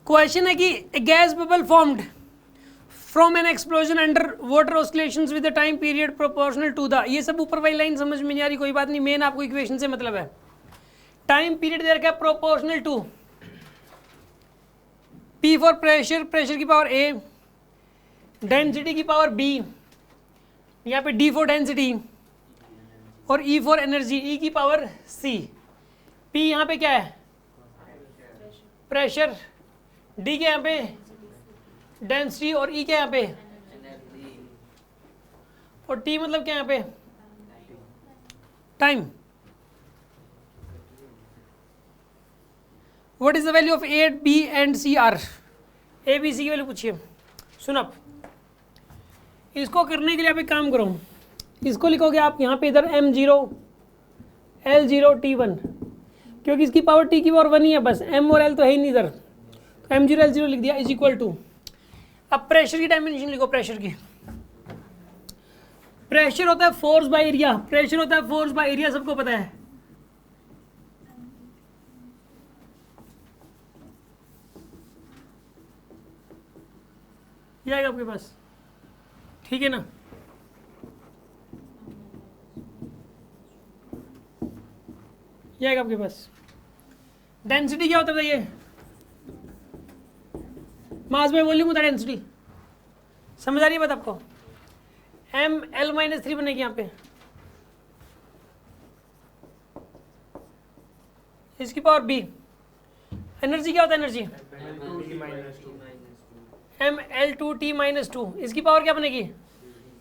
Question है कि gas bubble formed from an explosion under water oscillations with the time period proportional to the, ये सब ऊपर वाली लाइन समझ में नहीं आ रही, कोई बात नहीं, मेन आपको इक्वेशन से मतलब है। टाइम पीरियड दे रखा है proportional to P for pressure, pressure की पावर A, डेंसिटी की पावर B, यहाँ पे D फॉर डेंसिटी और E फॉर एनर्जी, E की पावर C। P यहाँ पे क्या है? प्रेशर, D क्या यहाँ पे? डेंसिटी और E क्या यहाँ पे? और T मतलब क्या यहाँ पे? Time. What is the value of A, B and C are? A, B, C की वैल्यू पूछिए। सुन आप, इसको करने के लिए आप एक काम करो, इसको लिखोगे आप यहाँ पे इधर M0 L0 T1, क्योंकि इसकी पावर T की पावर 1 ही है बस, M और L तो है ही नहीं इधर, तो M0 L0 लिख दिया इज इक्वल टू। अब प्रेशर की डायमेंशन लिखो, प्रेशर की, प्रेशर होता है फोर्स बाय एरिया, प्रेशर होता है फोर्स बाय एरिया, सबको पता है। ये आएगा आपके पास, ठीक है ना? ये आएगा आपके पास। डेंसिटी क्या होता है बताइए? मास बाय वॉल्यूम होता है डेंसिटी, समझ आ रही है बात आपको? ML-3 बनेगी यहाँ पे, इसकी पावर B। एनर्जी क्या होता है? एनर्जी ML2T-2, इसकी पावर क्या बनेगी?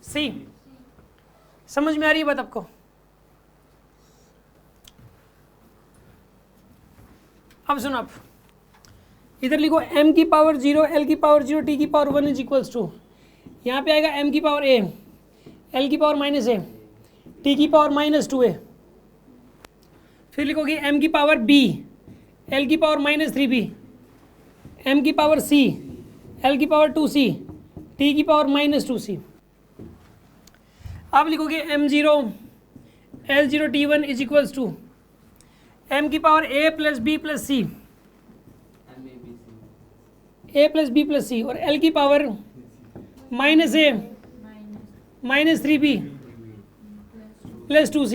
C। समझ में आ रही है बात आपको? अब सुनो, आप इधर लिखो m की पावर 0, L की पावर 0, T की पावर 1 इज इक्वल्स टू, यहाँ पे आएगा m की पावर A, L की पावर -A, T की पावर -2A, फिर लिखोगे m की पावर B, L की पावर -3B, m की पावर C, L की पावर 2C, T की पावर -2C। अब लिखोगे M0 L0 T1 is equals to m की power A plus B plus C, A plus B plus C, और L की power -A -3B plus 2C,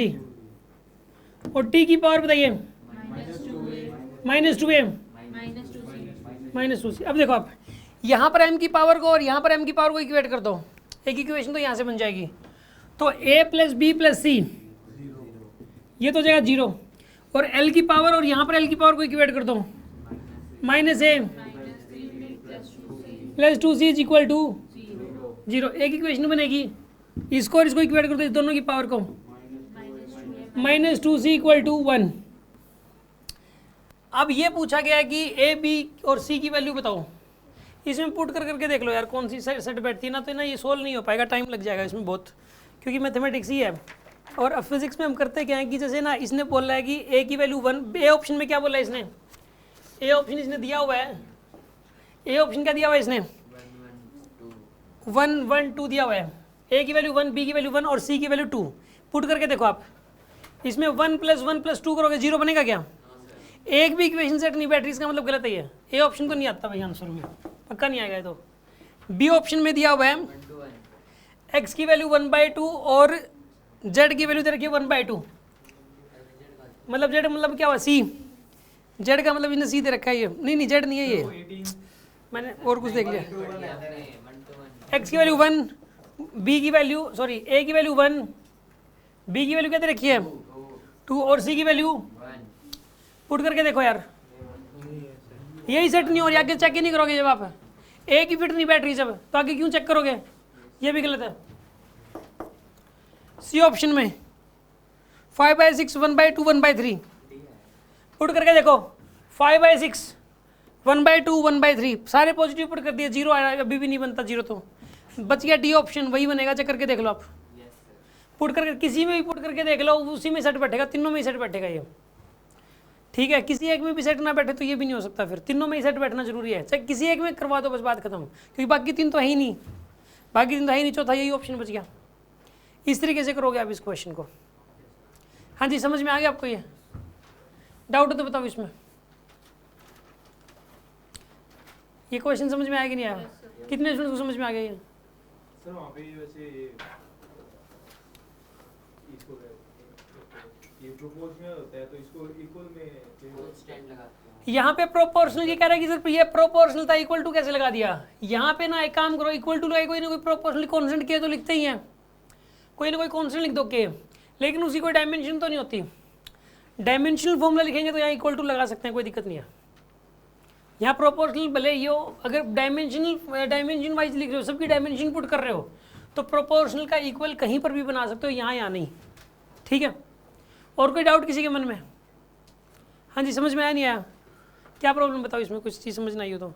और T की power बताइए -2A -2C। अब देखो आप यहाँ पर m की पावर को और यहाँ पर m की पावर को इक्वेट कर दो, एक इक्वेशन तो यहाँ से बन जाएगी, तो A plus B plus C ये तो हो जाएगा 0, और L की पावर और यहाँ पर L की पावर को इक्वेट कर दो, -A plus 2C is equal to 0, एक इक्वेशन बनेगी। इसको और इसको इक्वेट कर दो, इस दोनों की पावर को, -2C इक्वल टू 1। अब ये पूछा गया है कि A, B और C की वैल्यू बताओ, इसमें पुट कर करके देख लो यार कौन सी सेट बैठती है ना, तो ना ये सोल्व नहीं हो पाएगा, टाइम लग जाएगा इसमें बहुत, क्योंकि मैथमेटिक्स ही है। और अब फिजिक्स में हम करते क्या है कि जैसे ना इसने बोला है कि A की वैल्यू 1, A ऑप्शन में क्या बोला है इसने? A ऑप्शन इसने दिया हुआ है, A ऑप्शन क्या दिया हुआ है इसने? 1 1 2 दिया हुआ है। A की वैल्यू 1, B की वैल्यू 1 और C की वैल्यू 2, पुट करके देखो आप, इसमें 1 + 1 + 2 करोगे 0 बनेगा क्या? एक भी इक्वेशन सेट नहीं बैठ रही, इसका मतलब गलत है ये, A ऑप्शन तो नहीं आता भाई आंसर में, पक्का नहीं आएगा। तो B ऑप्शन में दिया हुआ है x की वैल्यू 1/2 और z की वैल्यू दे रखी है 1/2, मतलब z मतलब क्या हुआ? C, z का मतलब इन्हें C दे रखा है ये, नहीं z नहीं है ये, मैंने और कुछ देख लिया। x की वैल्यू 1, B की वैल्यू सॉरी A की वैल्यू 1, B की वैल्यू क्या दे रखी है 2 और C की वैल्यू, पुट करके देखो यार, यही सेट नहीं हो रही, आगे चेक ही नहीं करोगे जब आप एक ही फिट नहीं बैठ रही जब, तो आगे क्यों चेक करोगे? ये भी गलत है। सी ऑप्शन में 5/6 1/2 1/3, पुट करके देखो 5/6 1/2 1/3, सारे पॉजिटिव पुट कर दिए, 0 आया, अभी भी नहीं बनता 0, तो बच गया डी ऑप्शन, वही बनेगा, चेक करके देख लो आप, पुट करके किसी में भी पुट करके देख लो, उसी में सेट बैठेगा, तीनों में ही सेट बैठेगा ये, ठीक है। किसी एक में भी सेट ना बैठे तो ये भी नहीं हो सकता, फिर तीनों में ही सेट बैठना जरूरी है, चाहे किसी एक में करवा दो बस बात खत्म, क्योंकि बाकी तीन तो है ही नहीं, बाकी तीन तो है ही नहीं, चौथा यही ऑप्शन बच गया। इस तरीके से करोगे आप इस क्वेश्चन को। हाँ जी, समझ में आ गया आपको? ये डाउट हो तो बताओ इसमें। ये क्वेश्चन समझ में आया कि नहीं आया? कितने स्टूडेंट्स को समझ में आ गया ये? सर वहाँ पे वैसे इसको ये प्रोपोर्शनल होता है तो इसको इक्वल में स्टैंड लगाते हैं। यहाँ पे प्रोपोर्शनल की कह रहा है कि सर ये प्रोपोर्शनल था, इक्वल टू कैसे लगा दिया? यहाँ पे ना एक काम करो, इक्वल टू लगाए, कोई ना कोई प्रोपोर्शनल कॉन्स्टेंट के तो लिखते ही हैं, कोई ना कोई कॉन्स्टेंट लिख दो के, लेकिन उसकी कोई डायमेंशन तो नहीं होती। डायमेंशनल फॉर्मूला लिखेंगे तो यहाँ इक्वल टू लगा सकते हैं, कोई दिक्कत नहीं है। यहाँ प्रोपोर्शनल भले ये हो, अगर डायमेंशन वाइज लिख रहे हो, सबकी डायमेंशन पुट कर रहे हो, तो प्रोपोर्शनल का इक्वल कहीं पर भी बना सकते हो, यहाँ या नहीं। ठीक है, और कोई डाउट किसी के मन में? हाँ जी, समझ में आया नहीं आया? क्या प्रॉब्लम बताओ, इसमें कुछ चीज़ समझ नहीं आई हो तो?